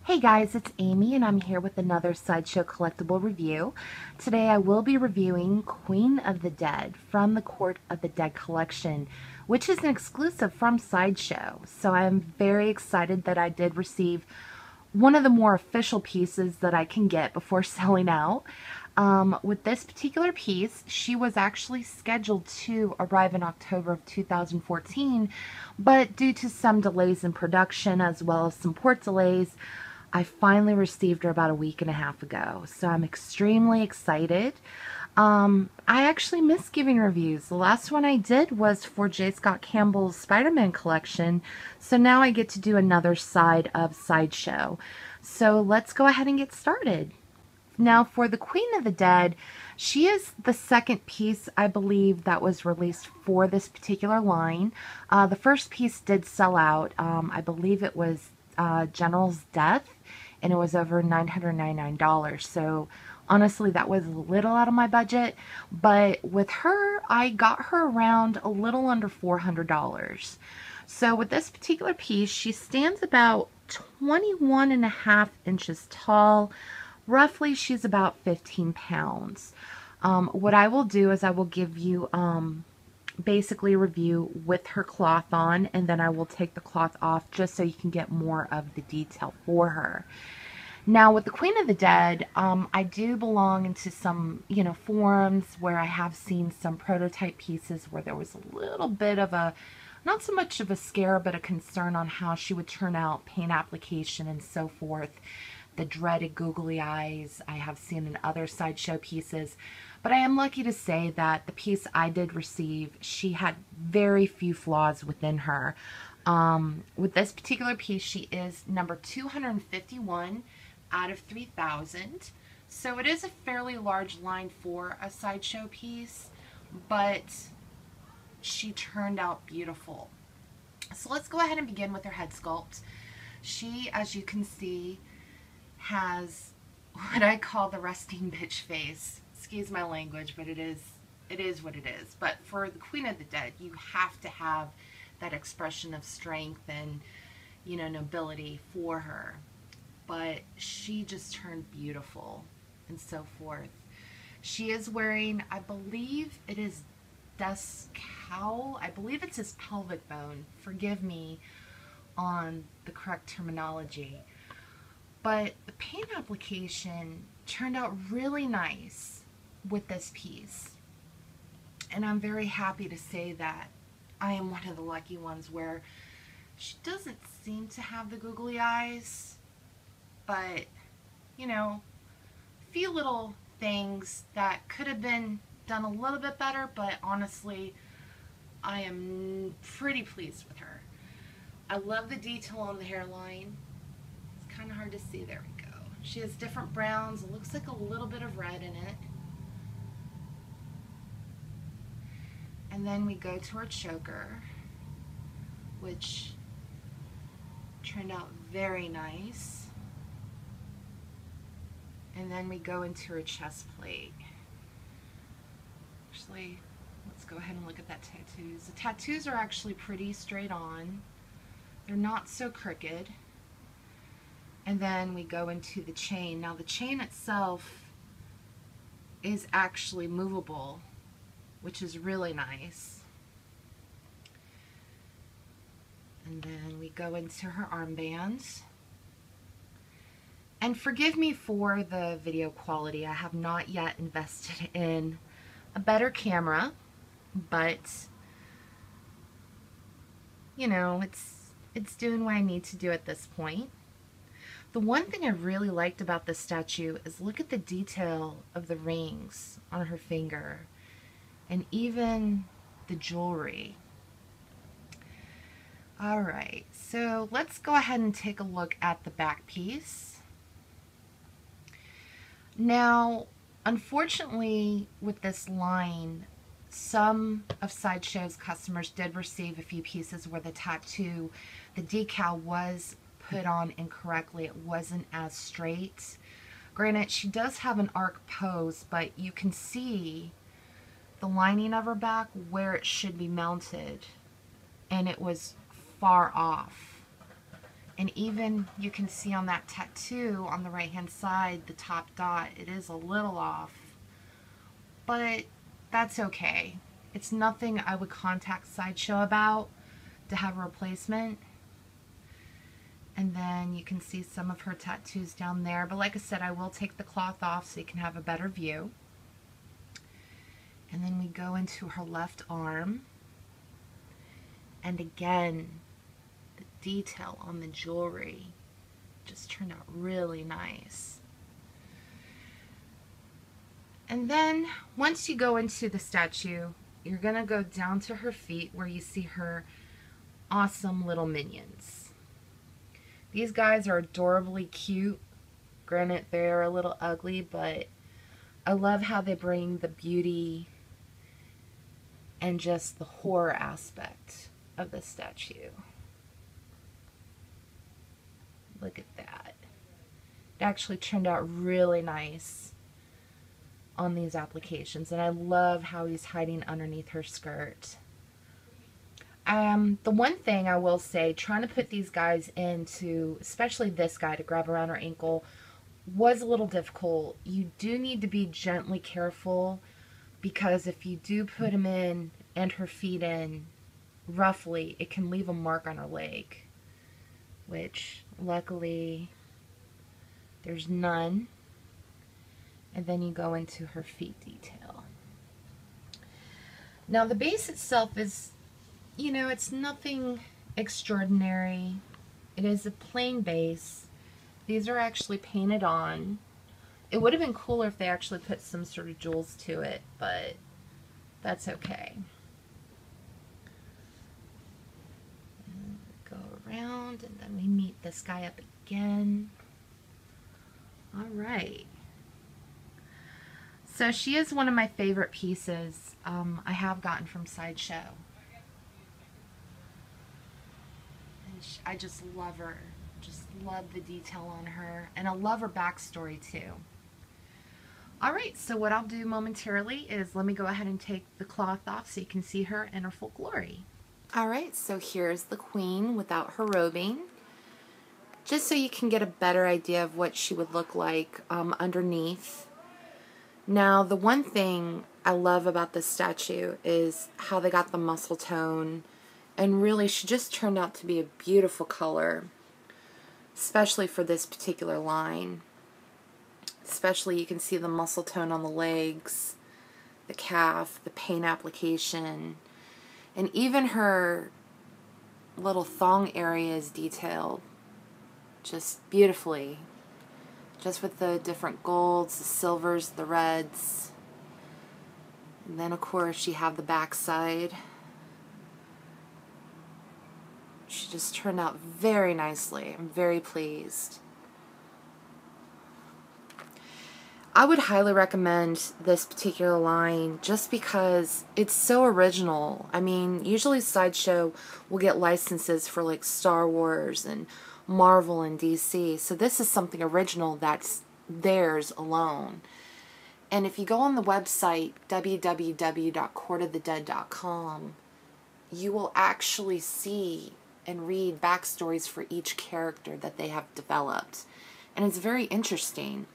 Hey guys, it's Amy and I'm here with another Sideshow collectible review. Today I will be reviewing Queen of the Dead from the Court of the Dead collection, which is an exclusive from Sideshow. So I'm very excited that I did receive one of the more official pieces that I can get before selling out. With this particular piece, she was actually scheduled to arrive in October of 2014, but due to some delays in production as well as some port delays, I finally received her about a week and a half ago. So I'm extremely excited. I actually miss giving reviews. The last one I did was for J. Scott Campbell's Spider-Man collection. So now I get to do another side of Sideshow. So let's go ahead and get started. Now for the Queen of the Dead, she is the second piece, I believe, that was released for this particular line. The first piece did sell out. I believe it was General's Death, and it was over $999. So honestly, that was a little out of my budget, but with her, I got her around a little under $400. So with this particular piece, she stands about 21.5 inches tall. Roughly, she's about 15 pounds. What I will do is I will give you basically a review with her cloth on, and then I will take the cloth off just so you can get more of the detail for her. Now, with the Queen of the Dead, I do belong into some, forums where I have seen some prototype pieces where there was a little bit of a, not so much of a scare, but a concern on how she would turn out, paint application, and so forth. The dreaded googly eyes I have seen in other Sideshow pieces. But I am lucky to say that the piece I did receive, she had very few flaws within her. With this particular piece, she is number 251 out of 3,000. So it is a fairly large line for a Sideshow piece, but she turned out beautiful. So let's go ahead and begin with her head sculpt. She, as you can see, has what I call the resting bitch face. Excuse my language, but it is what it is. But for the Queen of the Dead, you have to have that expression of strength and, nobility for her. But she just turned beautiful and so forth. She is wearing, I believe it is Dust Cowl. I believe it's his pelvic bone. Forgive me on the correct terminology. But the paint application turned out really nice with this piece. And I'm very happy to say that I am one of the lucky ones where she doesn't seem to have the googly eyes, but, a few little things that could have been done a little bit better, but honestly, I am pretty pleased with her. I love the detail on the hairline. It's kind of hard to see. There we go. She has different browns. It looks like a little bit of red in it. And then we go to her choker, which turned out very nice. And then we go into her chest plate. Actually, let's go ahead and look at that tattoos. The tattoos are actually pretty straight on. They're not so crooked. And then we go into the chain. Now the chain itself is actually movable, which is really nice. And then we go into her armbands. And forgive me for the video quality. I have not yet invested in a better camera, but it's doing what I need to do at this point. The one thing I really liked about this statue is look at the detail of the rings on her finger and even the jewelry. Alright, so let's go ahead and take a look at the back piece. Now, unfortunately, with this line, some of Sideshow's customers did receive a few pieces where the tattoo, the decal was put on incorrectly. It wasn't as straight. Granted, she does have an arc pose, but you can see the lining of her back where it should be mounted, and it was far off. And even you can see on that tattoo on the right hand side, the top dot, it is a little off, but that's okay. It's nothing I would contact Sideshow about to have a replacement. And then you can see some of her tattoos down there. But like I said, I will take the cloth off so you can have a better view. And then we go into her left arm. And again, the detail on the jewelry just turned out really nice. And then once you go into the statue, you're going to go down to her feet where you see her awesome little minions. These guys are adorably cute. Granted, they're a little ugly, but I love how they bring the beauty and just the horror aspect of the statue. Look at that. It actually turned out really nice on these applications, and I love how he's hiding underneath her skirt. The one thing I will say, trying to put these guys into, especially this guy to grab around her ankle, was a little difficult. You do need to be gently careful, because if you do put him in and her feet in roughly, it can leave a mark on her leg, which luckily there's none. And then you go into her feet detail. Now the base itself is, you know, it's nothing extraordinary. It is a plain base. These are actually painted on. It would have been cooler if they actually put some sort of jewels to it, but that's okay. And go around, and then we meet this guy up again. All right. So she is one of my favorite pieces I have gotten from Sideshow. I just love her. Just love the detail on her. And I love her backstory too. Alright, so what I'll do momentarily is let me go ahead and take the cloth off so you can see her in her full glory. Alright, so here's the queen without her robing. Just so you can get a better idea of what she would look like underneath. Now, the one thing I love about this statue is how they got the muscle tone. And really, she just turned out to be a beautiful color, especially for this particular line. Especially, you can see the muscle tone on the legs, the calf, the paint application, and even her little thong area is detailed just beautifully. Just with the different golds, the silvers, the reds. And then, of course, you have the backside. She just turned out very nicely. I'm very pleased. I would highly recommend this particular line just because it's so original. I mean, usually Sideshow will get licenses for like Star Wars and Marvel and DC. So this is something original that's theirs alone. And if you go on the website, www.courtofthedead.com, you will actually see and read backstories for each character that they have developed. And it's very interesting.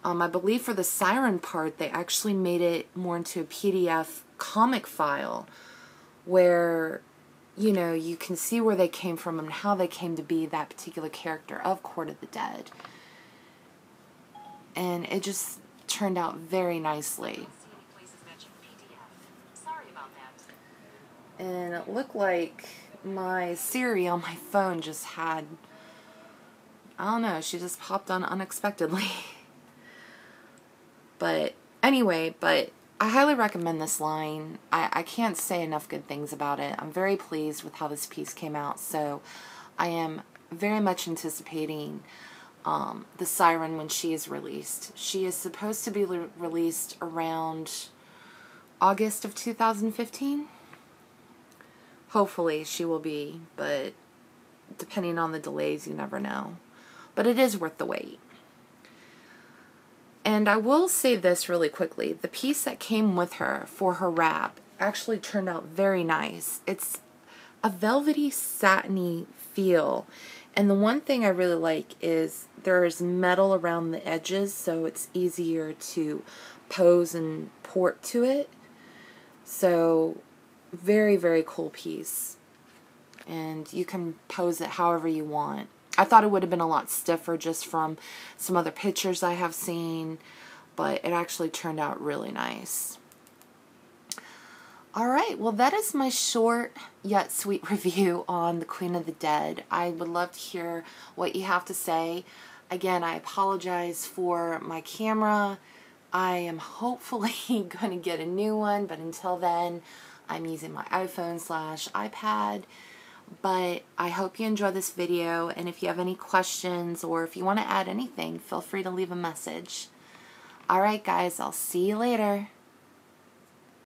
I believe for the Siren part, they actually made it more into a PDF comic file where, you know, you can see where they came from and how they came to be that particular character of Court of the Dead. And it just turned out very nicely. And it looked like my Siri on my phone just had, I don't know, she just popped on unexpectedly. But anyway, I highly recommend this line. I can't say enough good things about it. I'm very pleased with how this piece came out, so I am very much anticipating the Siren when she is released. She is supposed to be released around August of 2015. Hopefully she will be, but depending on the delays, you never know. But it is worth the wait. And I will say this really quickly. The piece that came with her for her wrap actually turned out very nice. It's a velvety, satiny feel. And the one thing I really like is there's metal around the edges, so it's easier to pose and port to it. So very, very cool piece. And you can pose it however you want. I thought it would have been a lot stiffer just from some other pictures I have seen, but it actually turned out really nice. Alright, well that is my short yet sweet review on the Queen of the Dead. I would love to hear what you have to say. Again, I apologize for my camera. I am hopefully going to get a new one, but until then, I'm using my iPhone/iPad. But I hope you enjoy this video, and if you have any questions or if you want to add anything, feel free to leave a message. Alright guys, I'll see you later.